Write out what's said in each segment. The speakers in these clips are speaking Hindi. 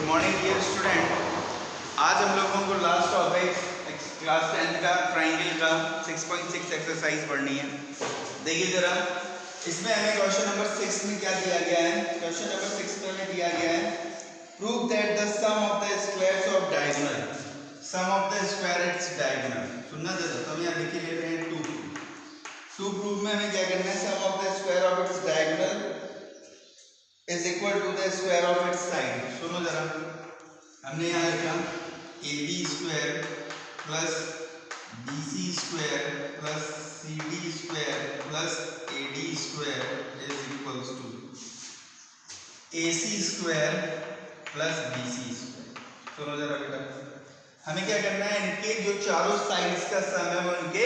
Good morning dear student. आज हम लोगों को लास्ट टॉपिक क्लास 10 का ट्राइंगल का 6.6 एक्सरसाइज पढ़नी है। देखिए जरा, इसमें हमें क्वेश्चन नंबर 6 में क्या दिया गया है। क्वेश्चन नंबर 6 में हमें दिया गया है prove that the sum of the squares of diagonal, sum of the square its diagonal. सुनना जरा, तो हम यहाँ लिख लेते हैं टू प्रूव में हमें क्या करना है, sum of the square of its diagonal is equal to the square of its side. सुनो जरा, हमने यहाँ लिखा A B square plus B C square plus C D square plus A D square is equals to A C square plus B C square. सुनो जरा बेटा, हमें क्या करना है, इनके जो चारों साइड्स का सम है वो इनके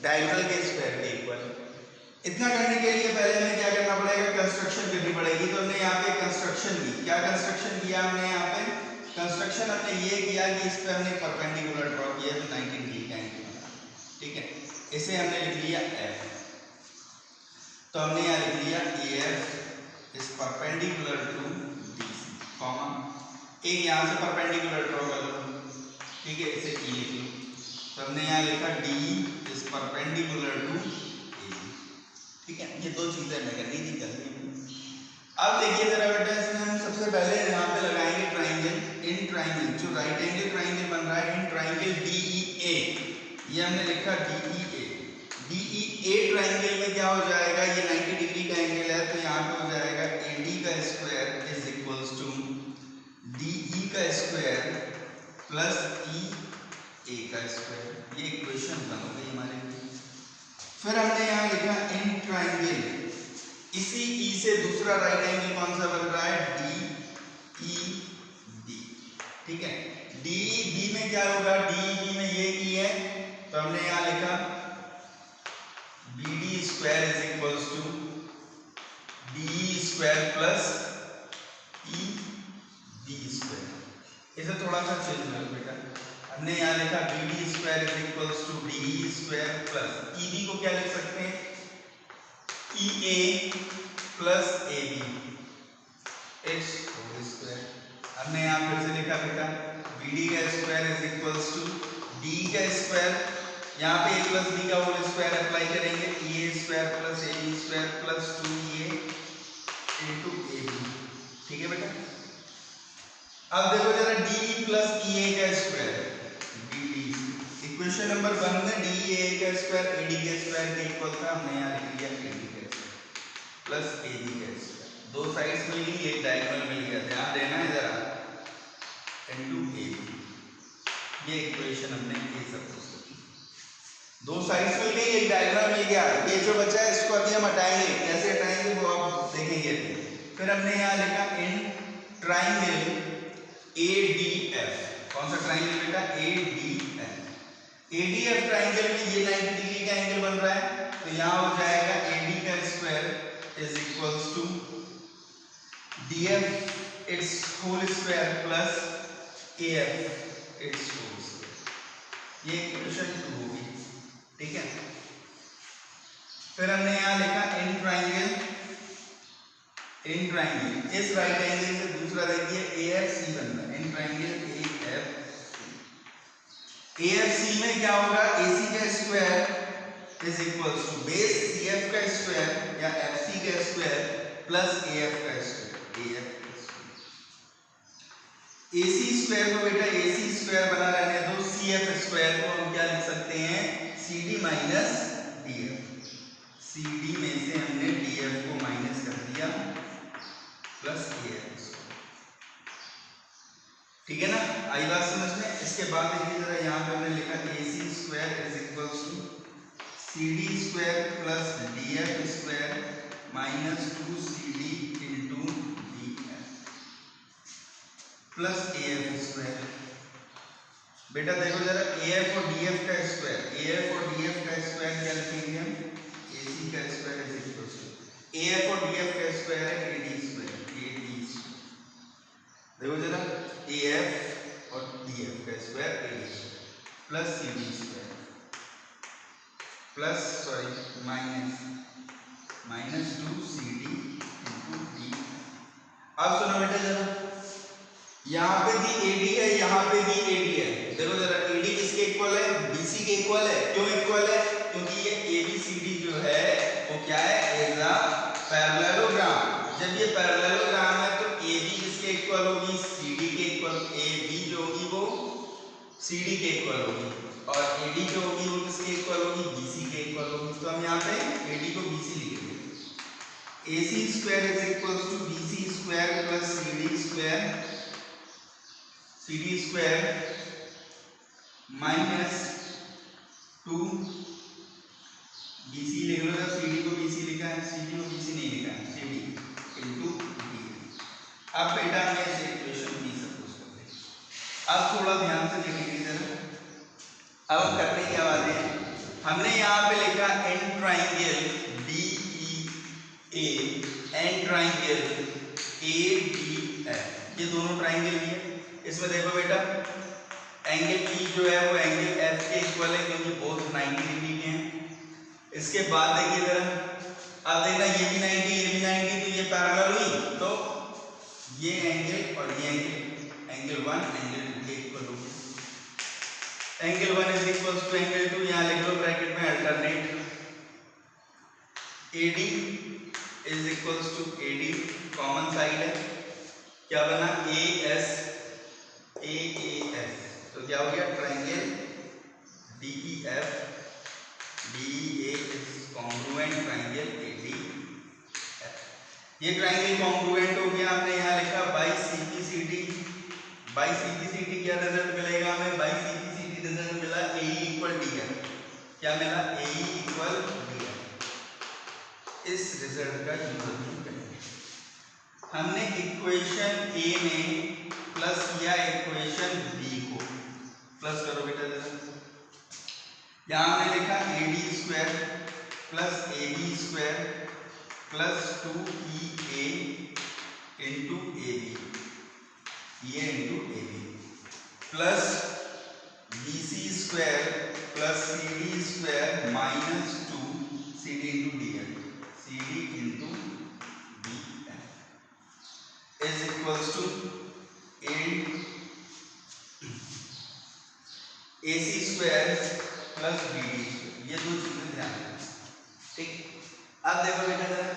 डायगोनल के स्क्वायर के इक्वल। इतना करने के लिए पहले हमें क्या करना पड़ेगा, कंस्ट्रक्शन करनी पड़ेगी। तो हमने यहाँ पे कंस्ट्रक्शन की, क्या कंस्ट्रक्शन किया हमने यहाँ पे, कंस्ट्रक्शन हमने ये किया कि इस पे हमने परपेंडिकुलर ड्रॉ किया तो 90 डिग्री का एंगल बना। ठीक है, इसे हमने लिख लिया एफ। तो हमने यहाँ लिख लिया A F is perpendicular to D C, comma एक यहाँ से परपेंडिकुलर ड्रॉ कर लो। ठीक है, इसे ई लिख लो। तो हमने यहाँ लिखा डी इज परपेंडिकुलर टू, ठीक है। ये दो चीजें हमें करनी थी, कर ली। अब देखिए जरा बेटा, इसमें हम सबसे पहले यहाँ पे लगाएंगे ट्राइंगल। इन ट्राइंगल जो राइट एंगल ट्राइंगल बन रहा है, इन ट्राइंगल डी ई ए, ये हमने लिखा डी ई ए। डी ई ए ट्राइंगल में क्या हो जाएगा, ये 90 डिग्री का एंगल है, तो यहाँ पे हो जाएगा ए डी का square is equals to D E का स्क्वायर प्लस ई ए का स्क्वायर। ये इक्वेशन बन गई हमारे लिए। फिर हमने यहाँ लिखा इन ट्राइंगल, इसी ई से दूसरा राइट एंगल कौन सा बन रहा है, डी ई बी। ठीक है, डी ई बी में क्या होगा, डी ई बी में ये ई है, तो हमने यहाँ लिखा B D square is equals to D E square plus E B square. इसे थोड़ा सा चेंज करो बेटा, हमने यहाँ लिखा B D square is equals to D E square plus E B को क्या लिख सकते हैं, E A plus A B its whole square. हमने यहाँ फिर से लिखा बेटा बी डी का square is equals to D का स्क्वायर, यहाँ पे ए प्लस बी का होल स्क्वायर अप्लाई करेंगे, E A square plus A B square plus 2 A into A B. ठीक है बेटा, अब देखो जरा डी प्लस ई ए का स्क्वायर, इक्वेशन नंबर 1 में डी ए का स्क्वायर ए डी के स्क्वायर के इक्वल था, हमने यहाँ लिख लिया ए डी का स्क्वायर प्लस ए बी का स्क्वायर। दो साइड्स मिल गई, एक डायगोनल मिल गया, ध्यान देना है जरा, इनटू ए बी। ये इक्वेशन हमने ये सब कुछ लिखी, दो साइड्स मिल गई, एक डायगोनल मिल गया। ये जो बचा है इसको अभी हम हटाएंगे, कैसे हटाएंगे वो आप देखेंगे। फिर हमने यहाँ लिखा in triangle A D F. कौन सा ट्राइंगल बेटा, A D F. ADF triangle में ये 90 डिग्री का एंगल बन रहा है, तो यहाँ हो जाएगा AD का square is equals to DF its whole square plus AF its whole square. ये इक्वेशन 2 होगी। ठीक है, फिर हमने यहाँ लिखा इन ट्राइंगल इस राइट एंगल से दूसरा देखिए AFC बन रहा है, इन ट्राइंगल AFC में क्या होगा, AC का square is equals to base CF का स्क्वायर या FC का स्क्वायर प्लस AF का स्क्वायर। AC स्क्वायर को बेटा AC स्क्वायर बना रहने दो, CF स्क्वायर को हम क्या लिख सकते हैं, CD माइनस DF। CD में से हमने DF को माइनस कर दिया प्लस AF। ठीक है ना, आई बात समझ में। इसके बाद देखिए जरा, यहाँ पे हमने लिखा AC square is equals to CD square plus DF square minus 2CD into DF plus AF square. बेटा देखो जरा, AF और DF का स्क्वायर, AF और DF का स्क्वायर क्या लिखेंगे हम, AC का square is equals to AF और DF का स्क्वायर है AD स्क्वायर, AD स्क्वायर। देखो जरा, AF और DF का square AD plus CD square plus minus 2CD into D। अब सुनो बेटा जरा, यहाँ पे भी AD है, यहाँ पे भी AD है। देखो जरा AD किसके इक्वल है? BC के इक्वल है। क्यों इक्वल है? क्योंकि ये ABCD जो है वो क्या है? Is a parallelogram. जब ये पैरेललोग्राम है तो AB किसके इक्वल होगी? CD के इक्वल। AB जो होगी वो CD के इक्वल होगी और AD जो होगी वो किसके इक्वल होगी? BC के इक्वल होगी। तो हम यहाँ पे AD को BC लिखेंगे। AC square is equals to BC square plus CD square minus 2 BC लिख लो। जब CD को BC लिखा है, CD को BC नहीं लिखा है, CD into D। अब बेटा मैं इसे इक्वेशन B सपोज कर ले। अब थोड़ा ध्यान से देखेंगे जरा। अब करने क्या वाले हैं? हमने यहाँ पे लिखा an triangle DEA and triangle ADF, ये दोनों ट्राइंगल भी है। इसमें देखो बेटा एंगल E जो है वो एंगल F के इक्वल है क्योंकि बोथ 90 डिग्री के हैं। इसके बाद देखिए जरा, अब देखना ये भी 90 ये भी 90, तो ये पैरेलल हुई तो ये एंगल और ये एंगल 1 एंगल 2 के इक्वल होगी। Angle 1 is equals to angle 2, यहाँ लिख लो ब्रैकेट में alternate. AD is equals to AD, common side है, क्या बना? AS AAF, तो क्या हो गया? Triangle DEF DEA is congruent triangle ADF। ये ट्रायंगल कॉन्ग्रुएंट हो गया। हमने यहाँ लिखा बाई CPCD। बाई CPCD क्या रिजल्ट मिलेगा हमें? बाई CPCD रिजल्ट मिला AE इक्वल DF। क्या मिला? AE equal DF। इस रिजल्ट का यूज करेंगे। हमने इक्वेशन A में प्लस किया इक्वेशन B को। प्लस करो बेटा जरा। यहाँ हमने लिखा AD square plus AB square plus 2EA into AB, ये into AB plus BC square plus CD square minus 2 CD into DF, CD into DF is equals to AC square plus BD square. ये दो चीजें ध्यान रखना, ठीक। अब देखो बेटा जरा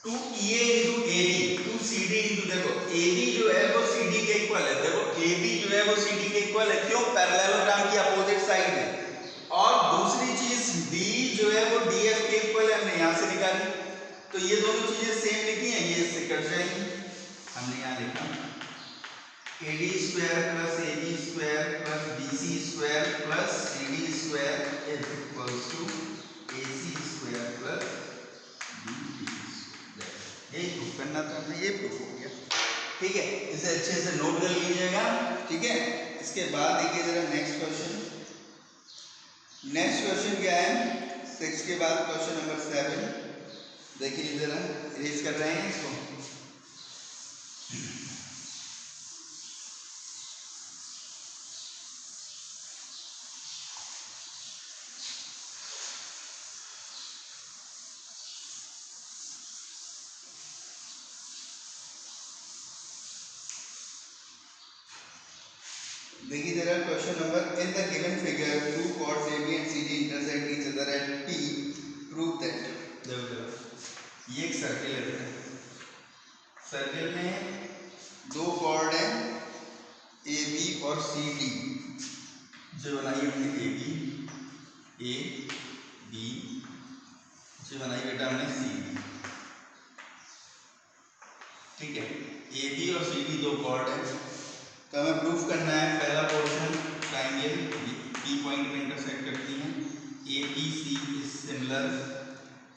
2EA into AB 2CD into, देखो AB जो है वो CD के इक्वल है। देखो AB जो है वो CD के इक्वल है, क्यों? पैरेललोग्राम की अपोजिट साइड है। और दूसरी चीज B जो है वो DF के इक्वल है, हमने यहाँ से निकाली। तो ये दोनों चीजें सेम लिखी हैं, ये इससे कट जाएंगी। हमने यहाँ लिखा AD square plus AB square plus BC square plus CD square is equals to AC square plus BD square. यही प्रूफ करना था हमने, ये प्रूफ हो गया, ठीक है। इसे अच्छे से नोट कर लीजिएगा, ठीक है। इसके बाद देखिए जरा नेक्स्ट क्वेश्चन। नेक्स्ट क्वेश्चन क्या है? 6 के बाद क्वेश्चन नंबर 7 देखिए जरा, इरेज कर रहे हैं इसको। देखिए जरा question number, in the given figure two chords AB and CD intersect each other at P, prove that। देखो ये एक सर्किल है। सर्किल में दो कॉर्ड हैं AB और CD, जो बनाई हमने AB AB, जो बनाई बेटा हमने CD, ठीक है। AB और CD दो कॉर्ड हैं, तो हमें प्रूफ करना है। पहला पोर्शन ट्रायंगल P पॉइंट में इंटरसेक्ट करती हैं, APC is similar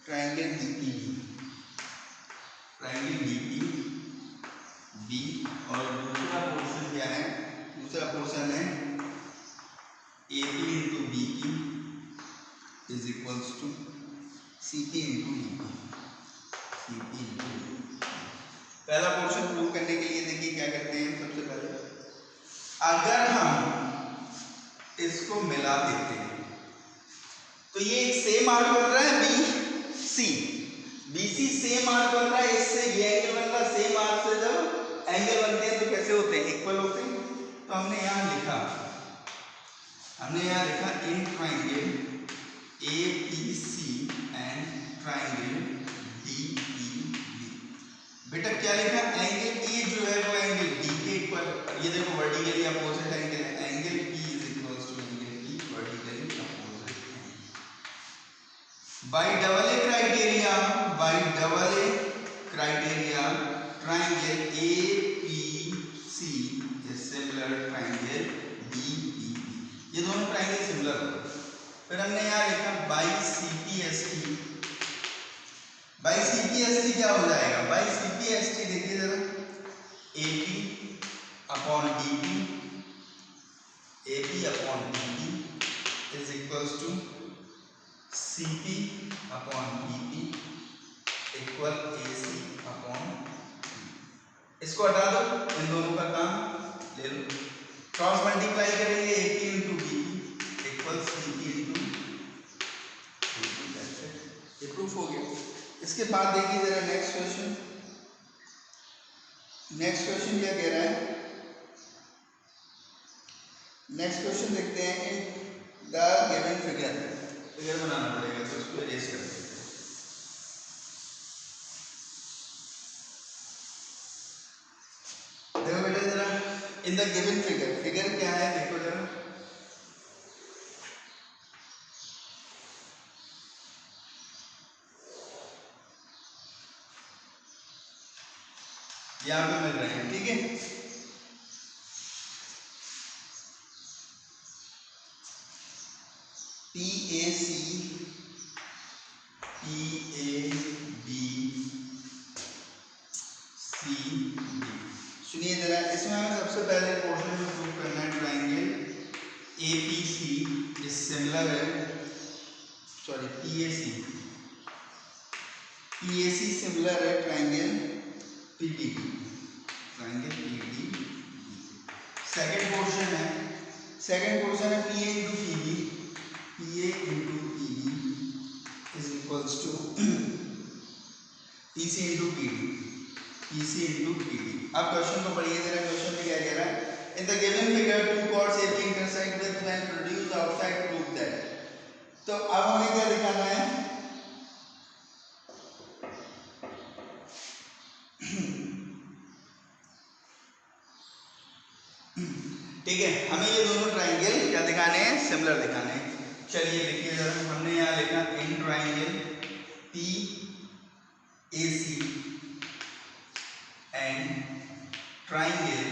triangle DPB, triangle DPB। और दूसरा पोर्शन क्या है? दूसरा पोर्शन है AP into BP is equals to CP into DP, CP into DP। पहला पोर्शन प्रूव करने के लिए देखिए क्या करते हैं। सबसे पहले अगर हम इसको मिला देते हैं तो ये एक सेम आर्क बन रहा है BC, BC सेम आर्क बन रहा है, इससे ये एंगल बन रहा है। सेम आर्क से जब एंगल बनते हैं तो कैसे होते हैं? इक्वल होते हैं। तो हमने यहाँ लिखा in triangle APC and triangle DEB। बेटा क्या लिखा, एंगल ए जो है वो एंगल डी के इक्वल, ये देखो वर्टिकली अपोजिट एंगल है, angle P is equals to angle P vertically opposite angle. By double A criteria triangle APC is similar triangle DEB। ये दोनों ट्राइंगल सिमिलर होते हैं। फिर हमने यहाँ लिखा बाय CPST क्या हो जाएगा, बाय CPST देखिए जरा, AP upon DP is equals to CP upon BP equal AC upon, इसको हटा दो, इन दोनों का काम ले लो, क्रॉस मल्टीप्लाई करेंगे AP into BP equal CP into BP। ये प्रूफ हो गया। इसके बाद देखिए जरा नेक्स्ट क्वेश्चन क्या कह रहा है। नेक्स्ट क्वेश्चन देखते हैं, इन द गिवन फिगर बनाना पड़ेगा, तो इसको इरेज कर देते हैं। देखो बेटा जरा, इन द गिवन फिगर क्या है, देखो जरा, यहाँ पे मिल रहे हैं, ठीक है। PAC सुनिए जरा, इसमें हमें सबसे पहले पोर्शन में प्रूव करना है ट्राइंगल APC इज सिमिलर है, सॉरी PAC सिमिलर है ट्राइंगल PDB। सेकंड पोर्शन है PA into PB is equals to PC into PD। अब क्वेश्चन को पढ़िए जरा, क्वेश्चन में क्या कह रहा है, in the given figure two chords AB intersect with when produced outside prove that। तो अब हमें क्या दिखाना है, ठीक है, हमें ये दोनों ट्राइंगल क्या दिखाने हैं, सिमिलर दिखाने हैं। चलिए देखिए जरा, हमने यहाँ लिखा in triangle PAC and triangle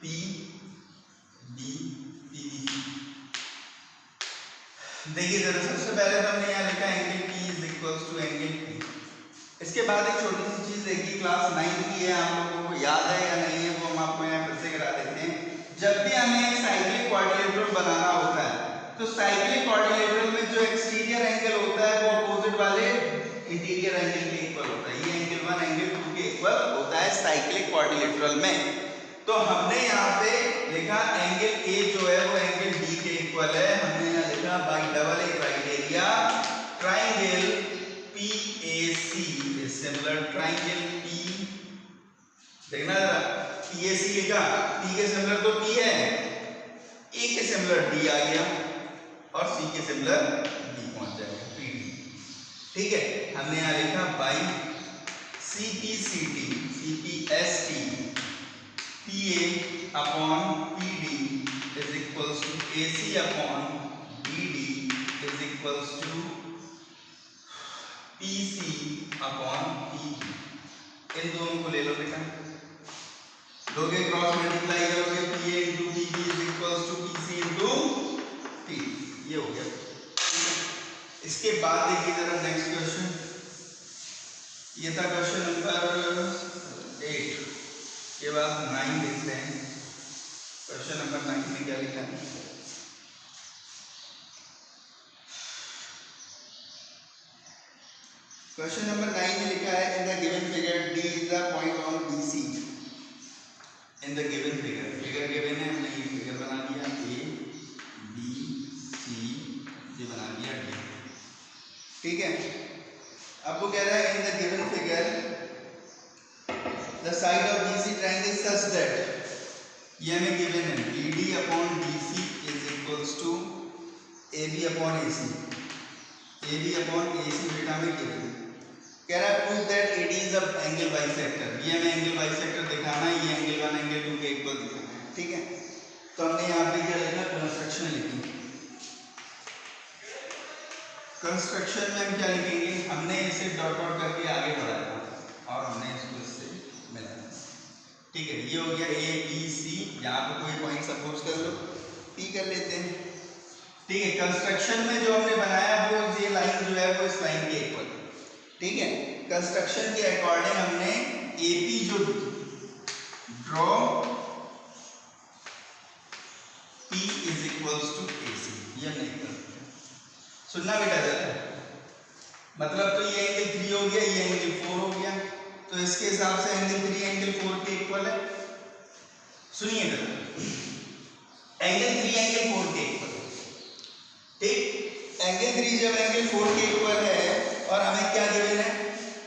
PDB। देखिए जरा, सबसे पहले तो हमने यहाँ लिखा angle P is equals to angle P। इसके बाद एक छोटी सी चीज देखिए, क्लास 9 की है, आप लोगों को याद है या नहीं है वो हम आपको यहाँ फिर से करा देते हैं। जब भी हमें एक साइक्लिक क्वाड्रिलेटरल बनाना होता है, तो साइक्लिक क्वाड्रिलेटरल में जो एक्सटीरियर एंगल होता है वो अपोजिट वाले इंटीरियर एंगल के इक्वल होता है। ये एंगल 1 एंगल 2 के इक्वल होता है साइक्लिक क्वाड्रिलेटरल में। तो हमने यहाँ पे लिखा एंगल A जो है वो एंगल D के इक्वल है। हमने यहाँ लिखा bye double A criteria triangle PAC is similar triangle P, देखना जरा, PAC लिखा, P के सिमिलर तो P है, A के सिमिलर D आ गया और C के सिमिलर D पहुंच जाएगा PD, ठीक है। हमने यहाँ लिखा by CPST PA upon PD is equals to AC upon BD is equals to PC upon PB। इन दोनों को ले लो बेटा, लोगे क्रॉस मल्टीप्लाई करोगे, PA into PB is equals to PC into PD, ये हो गया। इसके बाद देखिए जरा नेक्स्ट क्वेश्चन, ये था क्वेश्चन नंबर 8 के बाद 9 देखते हैं। क्वेश्चन नंबर 9 में क्या लिखा है, क्वेश्चन नंबर 9 में लिखा है in the given figure D is the point on BC। In the given figure given है, हमने ये फिगर बना दिया ABC, ये बना दिया D, ठीक है। अब वो कह रहा है in the given figure the side of BC triangle such that ये हमें गिवन है BD upon DC is equals to AB upon AC, AB upon AC बेटा हमें गिवन है। कह रहा है prove that AD is a angle bisector, ये हमें एंगल बाइसेक्टर दिखाना है, ये एंगल 1 एंगल 2 के इक्वल दिखाना है, ठीक है। तो हमने यहाँ पे क्या लिखा, कंस्ट्रक्शन लिखी। कंस्ट्रक्शन में हम क्या लिखेंगे, हमने इसे डॉट डॉट करके आगे बढ़ाया था और हमने इसको इससे मिलाया, ठीक है। ये हो गया A B C, यहाँ पे कोई पॉइंट सपोज कर लो P कर लेते हैं, ठीक है। कंस्ट्रक्शन में जो हमने बनाया वो ये लाइन जो है वो इस लाइन के इक्वल, ठीक है। कंस्ट्रक्शन के अकॉर्डिंग हमने AP जो draw P is equals to AC, ये हमने कर सुनना बेटा जरा, मतलब तो ये एंगल 3 हो गया, ये एंगल 4 हो गया, तो इसके हिसाब से एंगल 3 एंगल 4 के इक्वल है। सुनिए जरा, एंगल 3 एंगल 4 के इक्वल, ठीक। एंगल 3 जब एंगल 4 के इक्वल है और हमें क्या गिवन है,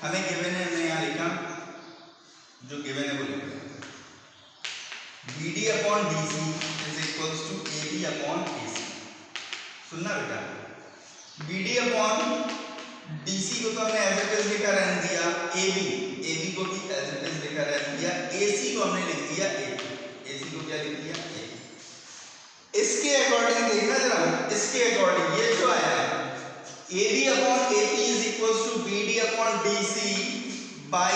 हमें गिवन है, हमने यहाँ लिखा जो गिवन है वो लिखा BD upon DC is equals to AB upon AC। सुनना बेटा, BD अपॉन DC को तो हमने एज इट इज लिखा रहने दिया, AB को भी एज इट इज लिखा रहने दिया, AC को हमने लिख दिया AC को क्या लिख दिया A। इसके अकॉर्डिंग देखना जरा, इसके अकॉर्डिंग ये जो आया AB upon AP is equals to BD upon DC by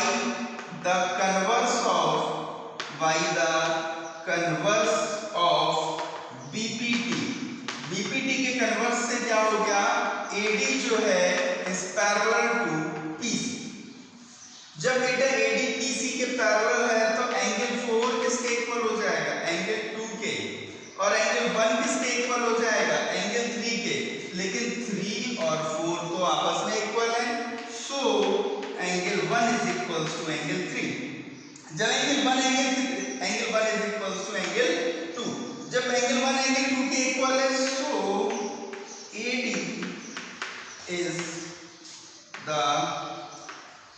the converse of BPT के कन्वर्स से क्या हो गया, AD जो है इज पैरेलल टू PC। जब बेटा AD PC के पैरेलल है तो एंगल 4 किसके इक्वल हो जाएगा, एंगल 2 के, और एंगल 1 किसके इक्वल हो जाएगा, एंगल 3 के। लेकिन 3 और 4 तो आपस में इक्वल है, so angle 1 is equals to angle 3। जब angle 1 is equals to angle 2, जब एंगल 1 एंगल 2 के इक्वल है, सो AD is the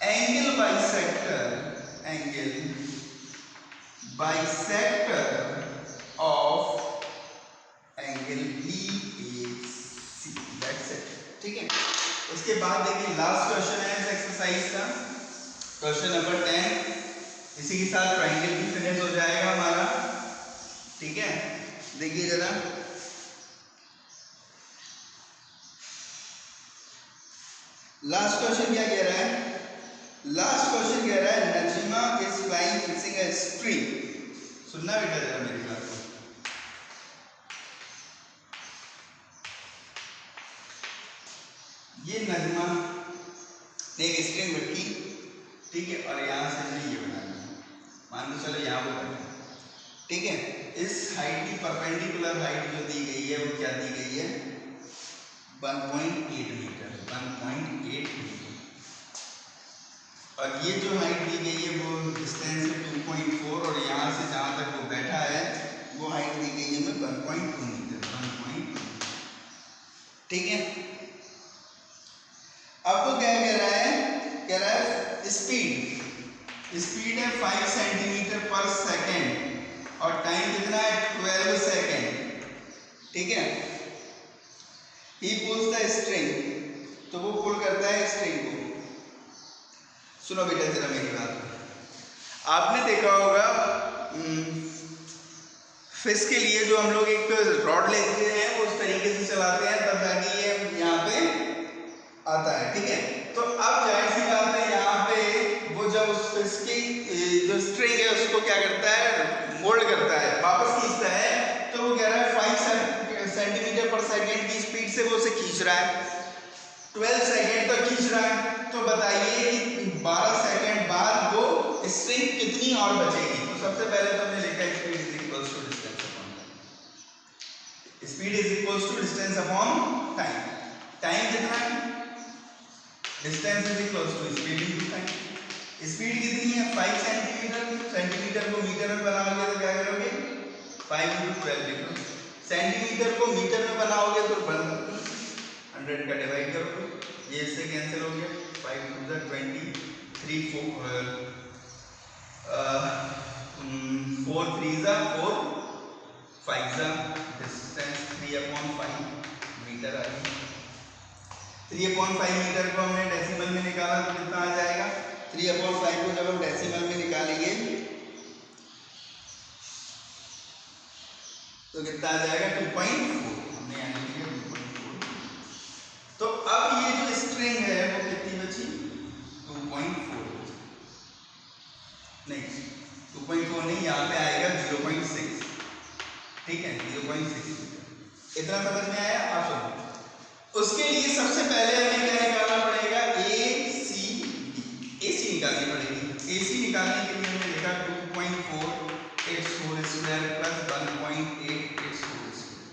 angle bisector of angle BAC, that's it, ठीक है। उसके बाद देखिए लास्ट क्वेश्चन है इस एक्सरसाइज का, क्वेश्चन नंबर 10। इसी के साथ ट्रायंगल भी फिनिश हो जाएगा हमारा, ठीक है। देखिए जरा, लास्ट क्वेश्चन क्या कह रहा है, लास्ट क्वेश्चन कह रहा है नजीमा is flying fixing a string. सुनना बेटा जरा मेरी बात को, ये नजीमा ने एक स्ट्रिंग रखी, ठीक है, और यहां से हमने ये बना लिया, मान लो चलो यहां पर, ठीक है। इस हाइट की परपेंडिकुलर हाइट जो दी गई है वो क्या दी गई है, 1.8 मीटर, 1.8 मीटर, और ये जो हाइट दी गई है वो डिस्टेंस है 2.4, और यहाँ से जहाँ तक वो बैठा है वो हाइट दी गई है 1.2 मीटर, 1.2, ठीक है। अब वो क्या कह रहा है, कह रहा है स्पीड है 5 सेंटीमीटर पर सेकेंड और टाइम कितना है 12 सेकेंड, ठीक है। He pulls the string, तो वो पुल करता है स्ट्रिंग को। सुनो बेटा जरा मेरी बात, आपने देखा होगा फिश के लिए जो हम लोग एक रॉड लेते हैं वो उस तरीके से चलाते हैं तब जाके ये यहाँ पे आता है, ठीक है। तो अब जाहिर सी बात है यहाँ पे वो जब उस फिश की जो स्ट्रिंग है उसको क्या करता है, मोल्ड करता है, वापस खींचता है, तो वो कह रहा है 5 सेंटीमीटर पर सेकेंड की स्पीड से वो उसे खींच रहा है, 12 सेकेंड तक खींच रहा है। तो बताइए कि 12 सेकेंड बाद वो स्ट्रिंग कितनी और बचेगी। तो सबसे पहले तो हमने लिखा speed is equals to distance upon time, speed is equals to distance upon time. Time कितना है, distance is equals to speed into time. Speed कितनी है 5 सेंटीमीटर, सेंटीमीटर को मीटर में बनाओगे तो क्या करोगे 5 × 12 लिखो, सेंटीमीटर को मीटर में बनाओगे तो 100 का डिवाइड करोगे, ये इससे कैंसिल हो गया, 5 × 20, 3 4 4 3 4 5 डिस्टेंस 3/5 मीटर आ गई। 3/5 मीटर को हमने डेसिमल में निकाला तो कितना आ जाएगा? 3/5 को जब हम डेसिमल में निकालेंगे तो कितना आ जाएगा? 2.4। हमने यानी कि 2.4। तो अब ये जो स्ट्रिंग है वो कितनी बची? 2.4 नहीं, 2.4 नहीं, यहाँ पे आएगा 0.6। ठीक है, 0.6। इतना समझ में आया? आप सुनो, उसके लिए सबसे पहले हमें क्या निकालना पड़ेगा? AC निकालनी पड़ेगी। AC निकालने के लिए हमने लिखा 2.4 its whole square plus 1.8 its whole square।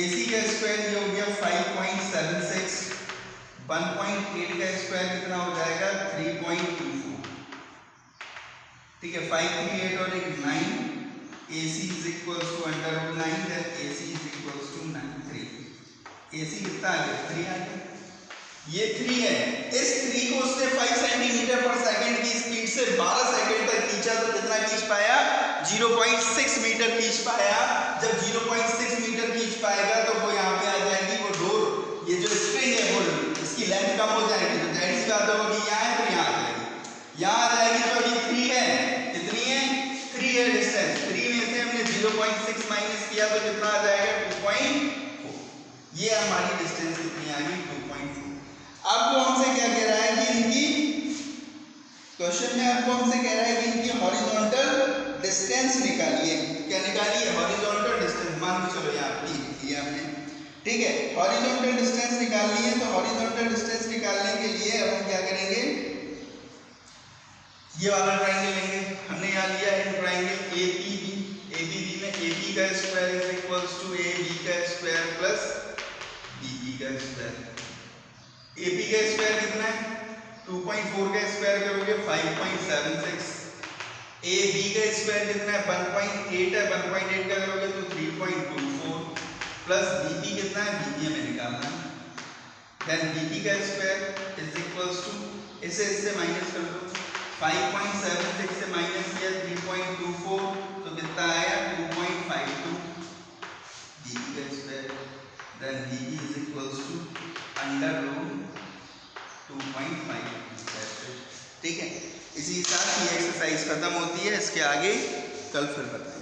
AC का स्क्वायर ये हो गया 5.76, 1.8 का स्क्वायर कितना हो जाएगा? 3.24। ठीक है, 5 3 8 और 1 9। AC is equals to √9, then AC is equals to 3। AC कितना आ गया? 3 आ गया। ये 3 है। इस 3 को उसने 5 सेंटीमीटर पर सेकंड की स्पीड से 12 सेकंड तक खींचा तो कितना खींच पाया? 0.6 मीटर खींच पाया। जब 0.6 मीटर खींच पाएगा तो वो यहाँ पे आ जाएगी, वो डोर, ये जो स्ट्रिंग है वो इसकी लेंथ कम हो जाएगी, तो जाहिर सी बात होगी यहाँ है तो यहाँ आ जाएगी। यहाँ आ जाएगी तो अभी 3 है। कितनी है? 3 है डिस्टेंस। 3 में से हमने 0.6 माइनस किया तो कितना आ जाएगा? 2.4। ये हमारी डिस्टेंस कितनी आ गई? 2.4। अब वो हमसे क्या कह रहा है कि इनकी क्वेश्चन में आपको हमसे कह रहा है कि इनकी हॉरिजॉन्टल डिस्टेंस निकालिए। क्या निकालिए? Horizontal distance. मान के चलो यहाँ पे लिख लिया हमने। ठीक है, हॉरिजॉन्टल डिस्टेंस निकालनी है तो हॉरिजॉन्टल डिस्टेंस निकालने के लिए अब हम क्या करेंगे? ये वाला ट्रायंगल लेंगे। हमने यहाँ लिया है ट्रायंगल APB। APB में AP का square is equals to AB का स्क्वायर प्लस BE का स्क्वायर। AP का स्क्वायर कितना है? 2.4 का स्क्वायर करोगे 5.76। AB का स्क्वायर कितना है? 1.8 है, 1.8 का करोगे तो 3.24 प्लस BB कितना है? BB हमें निकालना है। देन BB का स्क्वायर इज इक्वल्स टू, इसे इससे माइनस कर दो, 5.76 से माइनस किया 3.24 तो कितना आया? 2.52 BB का square. Then BB is equals to √2.5। ठीक है, इसी के साथ ये एक्सरसाइज खत्म होती है। इसके आगे कल फिर बताएं।